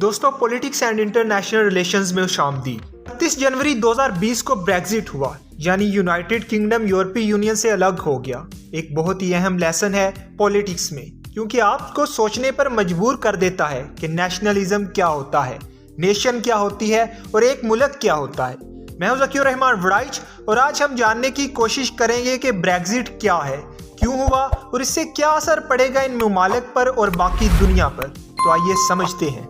दोस्तों, politics and international relations में खुशामदीद। 31 जनवरी 2020 को ब्रेक्जिट हुआ, यानी यूनाइटेड किंगडम यूरोपीय यूनियन से अलग हो गया। एक बहुत ही अहम लेसन है पॉलिटिक्स में, क्योंकि आपको सोचने पर मजबूर कर देता है कि नेशनलिज्म क्या होता है, नेशन क्या होती है और एक मुल्क क्या होता है। मैं हूं ज़कीर रहमान वड़ाइच और आज हम जानने की कोशिश करेंगे कि ब्रेक्जिट क्या है, क्यों हुआ और इससे क्या असर पड़ेगा इन ममालिक पर और बाकी दुनिया पर। तो आइए समझते हैं।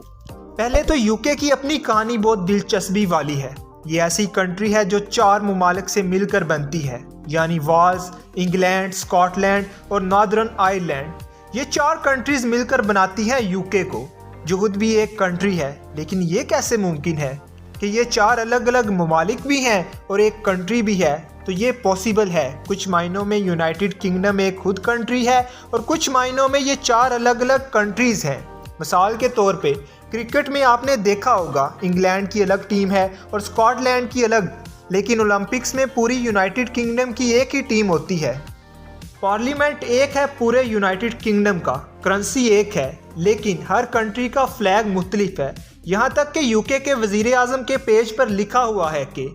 पहले तो यूके की अपनी कहानी बहुत दिलचस्पी वाली है। ये ऐसी कंट्री है जो 4 ममालिक से मिलकर बनती है, यानी वेल्स, इंग्लैंड, स्कॉटलैंड और नॉर्दर्न आयरलैंड। ये 4 कंट्रीज मिलकर बनाती है यूके को, जो खुद भी एक कंट्री है। लेकिन ये कैसे मुमकिन है कि ये 4 अलग अलग ममालिक भी हैं और एक कंट्री भी है? तो ये पॉसिबल है। कुछ मायनों में यूनाइटेड किंगडम एक खुद कंट्री है और कुछ मायनों में ये 4 अलग अलग कंट्रीज हैं। मिसाल के तौर पे क्रिकेट में आपने देखा होगा इंग्लैंड की अलग टीम है और स्कॉटलैंड की अलग, लेकिन ओलंपिक्स में पूरी यूनाइटेड किंगडम की एक ही टीम होती है। पार्लियामेंट एक है पूरे यूनाइटेड किंगडम का, करेंसी एक है, लेकिन हर कंट्री का फ्लैग मुख्तलिफ है। यहाँ तक कि यूके के वजीर आजम के पेज पर लिखा हुआ है कि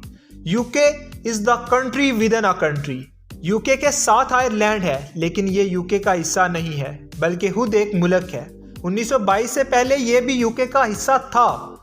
UK is the country with in a country. UK के साथ आयरलैंड है, लेकिन ये यूके का हिस्सा नहीं है, बल्कि खुद एक मुल्क है। 1922 से पहले ये भी यूके का हिस्सा था।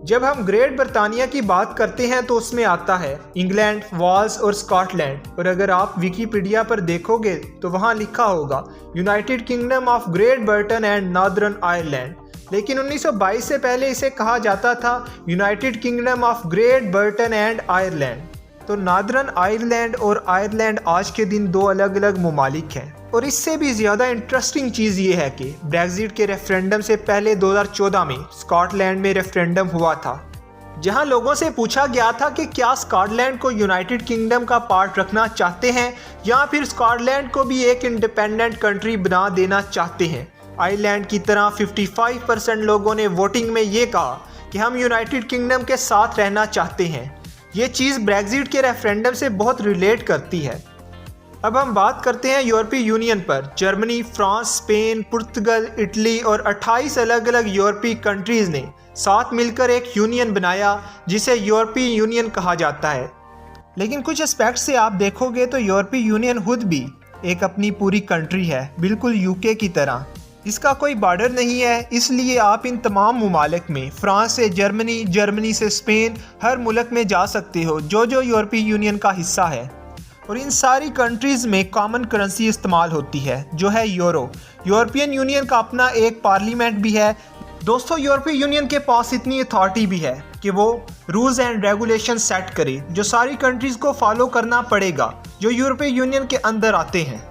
जब हम ग्रेट ब्रिटानिया की बात करते हैं तो उसमें आता है इंग्लैंड, वेल्स और स्कॉटलैंड। और अगर आप विकीपीडिया पर देखोगे तो वहाँ लिखा होगा United kingdom of great Britain and northern Ireland. लेकिन 1922 से पहले इसे कहा जाता था United kingdom of great Britain and Ireland. तो नॉर्दर्न आयरलैंड और आयरलैंड आज के दिन 2 अलग अलग ममालिक हैं। और इससे भी ज़्यादा इंटरेस्टिंग चीज़ ये है कि ब्रेक्जिट के रेफरेंडम से पहले 2014 में स्कॉटलैंड में रेफरेंडम हुआ था, जहां लोगों से पूछा गया था कि क्या स्कॉटलैंड को यूनाइटेड किंगडम का पार्ट रखना चाहते हैं या फिर स्कॉटलैंड को भी एक इंडिपेंडेंट कंट्री बना देना चाहते हैं। आयरलैंड की तरह 55% लोगों ने वोटिंग में ये कहा कि हम यूनाइटेड किंगडम के साथ रहना चाहते हैं। ये चीज़ ब्रेक्जिट के रेफरेंडम से बहुत रिलेट करती है। अब हम बात करते हैं यूरोपीय यूनियन पर। जर्मनी, फ्रांस, स्पेन, पुर्तगाल, इटली और 28 अलग अलग यूरोपीय कंट्रीज़ ने साथ मिलकर एक यूनियन बनाया जिसे यूरोपीय यूनियन कहा जाता है। लेकिन कुछ एस्पेक्ट से आप देखोगे तो यूरोपीय यूनियन खुद भी एक अपनी पूरी कंट्री है, बिल्कुल यूके की तरह। इसका कोई बॉर्डर नहीं है, इसलिए आप इन तमाम ममालिक में फ्रांस से जर्मनी, जर्मनी से स्पेन, हर मुल्क में जा सकते हो जो यूरोपीय यूनियन का हिस्सा है। और इन सारी कंट्रीज़ में कॉमन करेंसी इस्तेमाल होती है जो है यूरो। यूरोपियन यूनियन का अपना एक पार्लियामेंट भी है। दोस्तों, यूरोपीय यूनियन के पास इतनी अथॉरिटी भी है कि वो रूल्स एंड रेगुलेशन सेट करे जो सारी कंट्रीज़ को फॉलो करना पड़ेगा जो यूरोपीय यूनियन के अंदर आते हैं।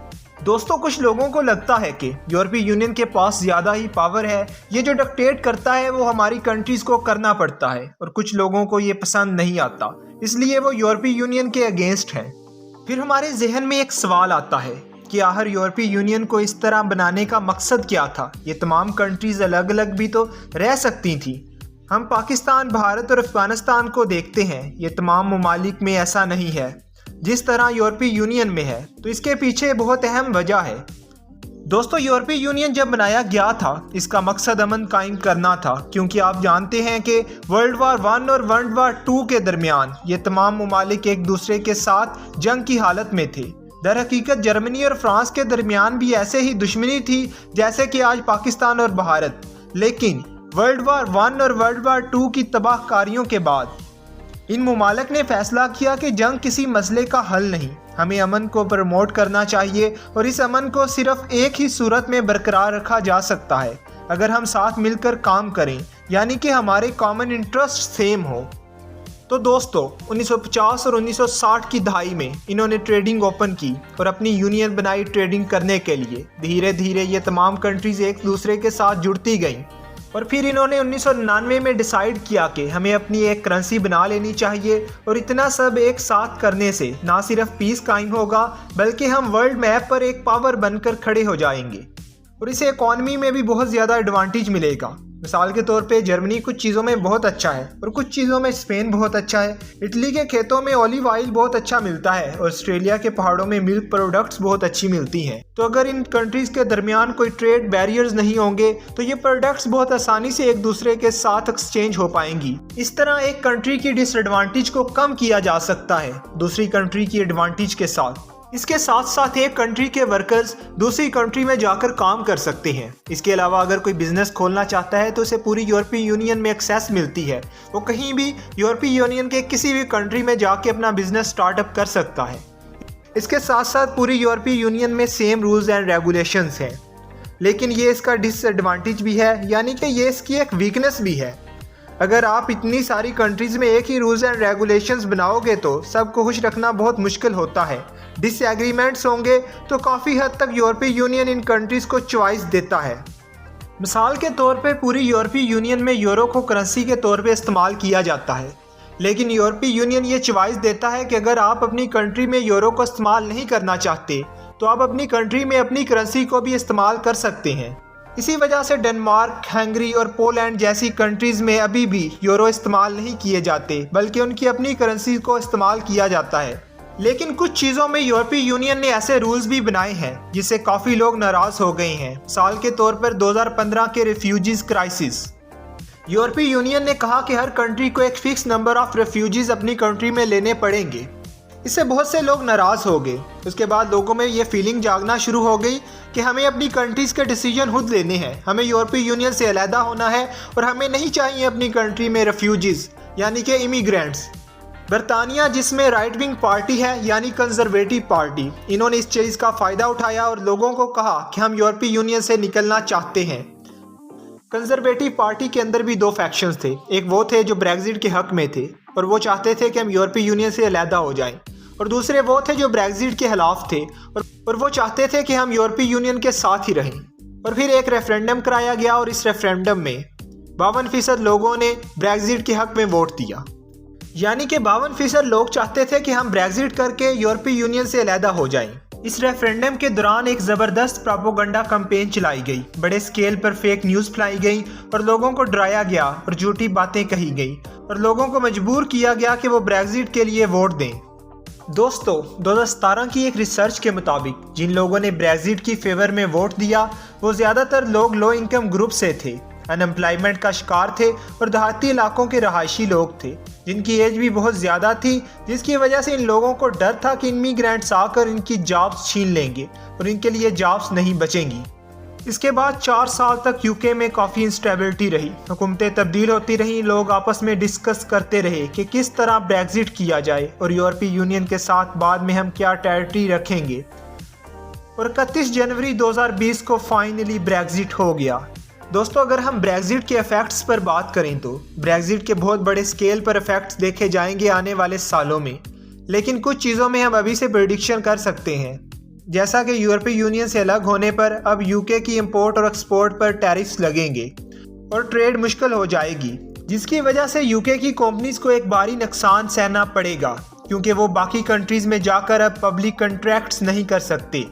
दोस्तों, कुछ लोगों को लगता है कि यूरोपीय यूनियन के पास ज़्यादा ही पावर है, ये जो डिक्टेट करता है वो हमारी कंट्रीज़ को करना पड़ता है, और कुछ लोगों को ये पसंद नहीं आता, इसलिए वो यूरोपीय यूनियन के अगेंस्ट हैं। फिर हमारे जहन में एक सवाल आता है कि आखिर यूरोपीय यूनियन को इस तरह बनाने का मकसद क्या था? ये तमाम कंट्रीज़ अलग अलग भी तो रह सकती थी। हम पाकिस्तान, भारत और अफगानिस्तान को देखते हैं, ये तमाम ममालिक में ऐसा नहीं है जिस तरह यूरोपीय यूनियन में है। तो इसके पीछे बहुत अहम वजह है। दोस्तों, यूरोपीय यूनियन जब बनाया गया था इसका मकसद अमन कायम करना था, क्योंकि आप जानते हैं कि वर्ल्ड वार 1 और वर्ल्ड वार 2 के दरमियान ये तमाम ममालिक एक दूसरे के साथ जंग की हालत में थे। दर हकीकत जर्मनी और फ्रांस के दरमियान भी ऐसे ही दुश्मनी थी जैसे कि आज पाकिस्तान और भारत। लेकिन वर्ल्ड वार 1 और वर्ल्ड वार 2 की तबाहकारियों के बाद इन ममालिक ने फैसला किया कि जंग किसी मसले का हल नहीं, हमें अमन को प्रमोट करना चाहिए और इस अमन को सिर्फ एक ही सूरत में बरकरार रखा जा सकता है अगर हम साथ मिलकर काम करें, यानी कि हमारे कॉमन इंटरेस्ट सेम हो। तो दोस्तों, 1950 और 1960 की दहाई में इन्होंने ट्रेडिंग ओपन की और अपनी यूनियन बनाई ट्रेडिंग करने के लिए। धीरे धीरे ये तमाम कंट्रीज़ एक दूसरे के साथ जुड़ती गईं और फिर इन्होंने 1999 में डिसाइड किया कि हमें अपनी एक करेंसी बना लेनी चाहिए। और इतना सब एक साथ करने से ना सिर्फ पीस कायम होगा बल्कि हम वर्ल्ड मैप पर एक पावर बनकर खड़े हो जाएंगे और इसे इकॉनमी में भी बहुत ज़्यादा एडवांटेज मिलेगा। मिसाल के तौर पे जर्मनी कुछ चीज़ों में बहुत अच्छा है और कुछ चीज़ों में स्पेन बहुत अच्छा है। इटली के खेतों में ऑलिव ऑयल बहुत अच्छा मिलता है और ऑस्ट्रेलिया के पहाड़ों में मिल्क प्रोडक्ट्स बहुत अच्छी मिलती हैं। तो अगर इन कंट्रीज़ के दरमियान कोई ट्रेड बैरियर्स नहीं होंगे तो ये प्रोडक्ट्स बहुत आसानी से एक दूसरे के साथ एक्सचेंज हो पाएंगी। इस तरह एक कंट्री की डिसएडवांटेज को कम किया जा सकता है दूसरी कंट्री की एडवांटेज के साथ। इसके साथ साथ एक कंट्री के वर्कर्स दूसरी कंट्री में जाकर काम कर सकते हैं। इसके अलावा अगर कोई बिजनेस खोलना चाहता है तो उसे पूरी यूरोपीय यूनियन में एक्सेस मिलती है। वो कहीं भी यूरोपीय यूनियन के किसी भी कंट्री में जाके अपना बिजनेस स्टार्टअप कर सकता है। इसके साथ साथ पूरी यूरोपीय यूनियन में सेम रूल्स एंड रेगुलेशंस हैं। लेकिन ये इसका डिसएडवांटेज भी है, यानी कि ये इसकी एक वीकनेस भी है। अगर आप इतनी सारी कंट्रीज़ में एक ही रूल्स एंड रेगुलेशंस बनाओगे तो सबको खुश रखना बहुत मुश्किल होता है। डिसएग्रीमेंट्स होंगे तो काफ़ी हद तक यूरोपीय यूनियन इन कंट्रीज़ को चॉइस देता है। मिसाल के तौर पे पूरी यूरोपीय यूनियन में यूरो को करेंसी के तौर पे इस्तेमाल किया जाता है, लेकिन यूरोपीय यूनियन ये चॉइस देता है कि अगर आप अपनी कंट्री में यूरो को इस्तेमाल नहीं करना चाहते तो आप अपनी कंट्री में अपनी करेंसी को भी इस्तेमाल कर सकते हैं। इसी वजह से डेनमार्क, हंगरी और पोलैंड जैसी कंट्रीज़ में अभी भी यूरो इस्तेमाल नहीं किए जाते, बल्कि उनकी अपनी करेंसी को इस्तेमाल किया जाता है। लेकिन कुछ चीज़ों में यूरोपीय यूनियन ने ऐसे रूल्स भी बनाए हैं जिससे काफ़ी लोग नाराज़ हो गए हैं। साल के तौर पर 2015 के रिफ्यूजीज़ क्राइसिस। यूरोपीय यूनियन ने कहा कि हर कंट्री को एक फिक्स नंबर ऑफ रेफ्यूजीज़ अपनी कंट्री में लेने पड़ेंगे। इससे बहुत से लोग नाराज़ हो गए। उसके बाद लोगों में ये फीलिंग जागना शुरू हो गई कि हमें अपनी कंट्रीज़ के डिसीजन खुद लेने हैं, हमें यूरोपीय यूनियन से अलहदा होना है और हमें नहीं चाहिए अपनी कंट्री में रेफ्यूजीज़ यानी कि इमिग्रेंट्स। बरतानिया, जिसमें राइट विंग पार्टी है यानी कंजर्वेटिव पार्टी, इन्होंने इस चीज़ का फ़ायदा उठाया और लोगों को कहा कि हम यूरोपीय यूनियन से निकलना चाहते हैं। कंजर्वेटिव पार्टी के अंदर भी दो फैक्शंस थे। एक वो थे जो ब्रेग्जिट के हक में थे और वो चाहते थे कि हम यूरोपीय यूनियन से अलहदा हो जाएं, और दूसरे वो थे जो ब्रेग्जिट के खिलाफ थे और वो चाहते थे कि हम यूरोपीय यूनियन के साथ ही रहें। और फिर एक रेफरेंडम कराया गया और इस रेफरेंडम में 52% लोगों ने ब्रेग्जिट के हक में वोट दिया। यानी कि 52% लोग चाहते थे कि हम ब्रेग्जिट करके यूरोपीय यूनियन से अलहदा हो जाएं। इस रेफरेंडम के दौरान एक ज़बरदस्त प्रोपेगेंडा कैंपेन चलाई गई, बड़े स्केल पर फेक न्यूज़ फैलाई गई और लोगों को डराया गया और झूठी बातें कही गई और लोगों को मजबूर किया गया कि वो ब्रेग्जिट के लिए वोट दें। दोस्तों, 2017 की एक रिसर्च के मुताबिक जिन लोगों ने ब्रेग्जिट की फेवर में वोट दिया वो ज़्यादातर लोग लो इनकम ग्रुप से थे, अनएम्प्लॉयमेंट का शिकार थे और देहाती इलाकों के रहायशी लोग थे जिनकी एज भी बहुत ज़्यादा थी, जिसकी वजह से इन लोगों को डर था कि इमिग्रेंट्स आकर इनकी जॉब्स छीन लेंगे और इनके लिए जॉब्स नहीं बचेंगी। इसके बाद 4 साल तक यूके में काफ़ी इंस्टेबिलिटी रही, हुकूमतें तब्दील होती रहीं, लोग आपस में डिस्कस करते रहे कि किस तरह ब्रेग्जिट किया जाए और यूरोपीय यूनियन के साथ बाद में हम क्या टेरिटरी रखेंगे। और 31 जनवरी 2020 को फाइनली ब्रेग्जिट हो गया। दोस्तों, अगर हम ब्रेग्जिट के इफ़ेक्ट्स पर बात करें तो ब्रेग्जिट के बहुत बड़े स्केल पर इफ़ेक्ट्स देखे जाएंगे आने वाले सालों में, लेकिन कुछ चीज़ों में हम अभी से प्रेडिक्शन कर सकते हैं, जैसा कि यूरोपीय यूनियन से अलग होने पर अब यूके की इंपोर्ट और एक्सपोर्ट पर टैरिफ्स लगेंगे और ट्रेड मुश्किल हो जाएगी, जिसकी वजह से यूके की कंपनीज को एक भारी नुकसान सहना पड़ेगा क्योंकि वो बाकी कंट्रीज़ में जाकर अब पब्लिक कॉन्ट्रैक्ट्स नहीं कर सकते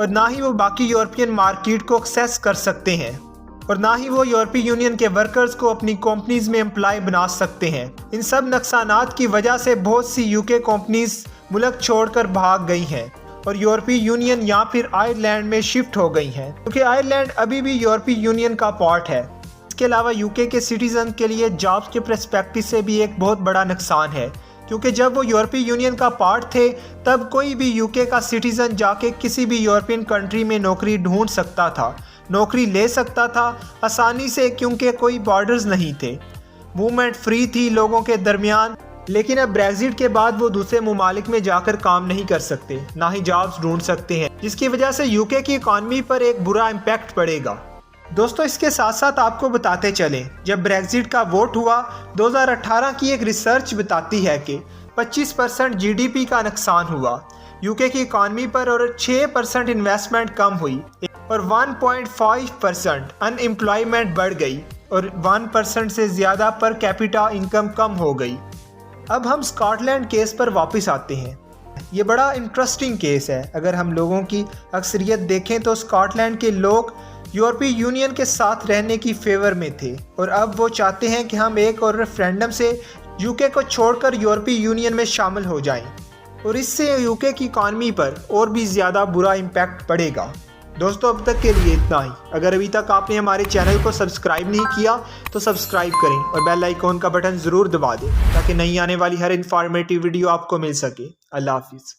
और ना ही वो बाकी यूरोपियन मार्केट को एक्सेस कर सकते हैं और ना ही वो यूरोपीय यूनियन के वर्कर्स को अपनी कंपनीज में एम्प्लॉय बना सकते हैं। इन सब नुकसानात की वजह से बहुत सी यूके कंपनीज मुल्क छोड़कर भाग गई हैं और यूरोपीय यूनियन या फिर आयरलैंड में शिफ्ट हो गई हैं, क्योंकि आयरलैंड अभी भी यूरोपीय यूनियन का पार्ट है। इसके अलावा यूके के सिटीजन के लिए जॉब्स के पर्सपेक्टिव से भी एक बहुत बड़ा नुकसान है, क्योंकि जब वो यूरोपीय यूनियन का पार्ट थे तब कोई भी यूके का सिटीजन जाके किसी भी यूरोपियन कंट्री में नौकरी ढूंढ सकता था, नौकरी ले सकता था आसानी से, क्योंकि कोई बॉर्डर्स नहीं थे, मूवमेंट फ्री थी लोगों के दरमियान। लेकिन अब ब्रेग्जिट के बाद वो दूसरे ममालिक में जाकर काम नहीं कर सकते, ना ही जॉब्स ढूंढ सकते हैं, जिसकी वजह से यूके की इकॉनमी पर एक बुरा इम्पैक्ट पड़ेगा। दोस्तों, इसके साथ साथ आपको बताते चलें, जब ब्रेग्जिट का वोट हुआ 2018 की एक रिसर्च बताती है कि 25% जीडीपी का नुकसान हुआ यूके की इकॉनमी पर और 6% इन्वेस्टमेंट कम हुई और 1.5% अनएम्प्लॉयमेंट बढ़ गई और 1% से ज़्यादा पर कैपिटा इनकम कम हो गई। अब हम स्कॉटलैंड केस पर वापस आते हैं। ये बड़ा इंटरेस्टिंग केस है। अगर हम लोगों की अक्सरियत देखें तो स्कॉटलैंड के लोग यूरोपीय यूनियन के साथ रहने की फेवर में थे और अब वो चाहते हैं कि हम एक और रेफरेंडम से यूके को छोड़कर यूरोपीय यूनियन में शामिल हो जाएं और इससे यूके की इकॉनमी पर और भी ज़्यादा बुरा इम्पैक्ट पड़ेगा। दोस्तों अब तक के लिए इतना ही। अगर अभी तक आपने हमारे चैनल को सब्सक्राइब नहीं किया तो सब्सक्राइब करें और बेल आइकॉन का बटन ज़रूर दबा दें ताकि नई आने वाली हर इन्फॉर्मेटिव वीडियो आपको मिल सके। अल्लाह हाफिज़।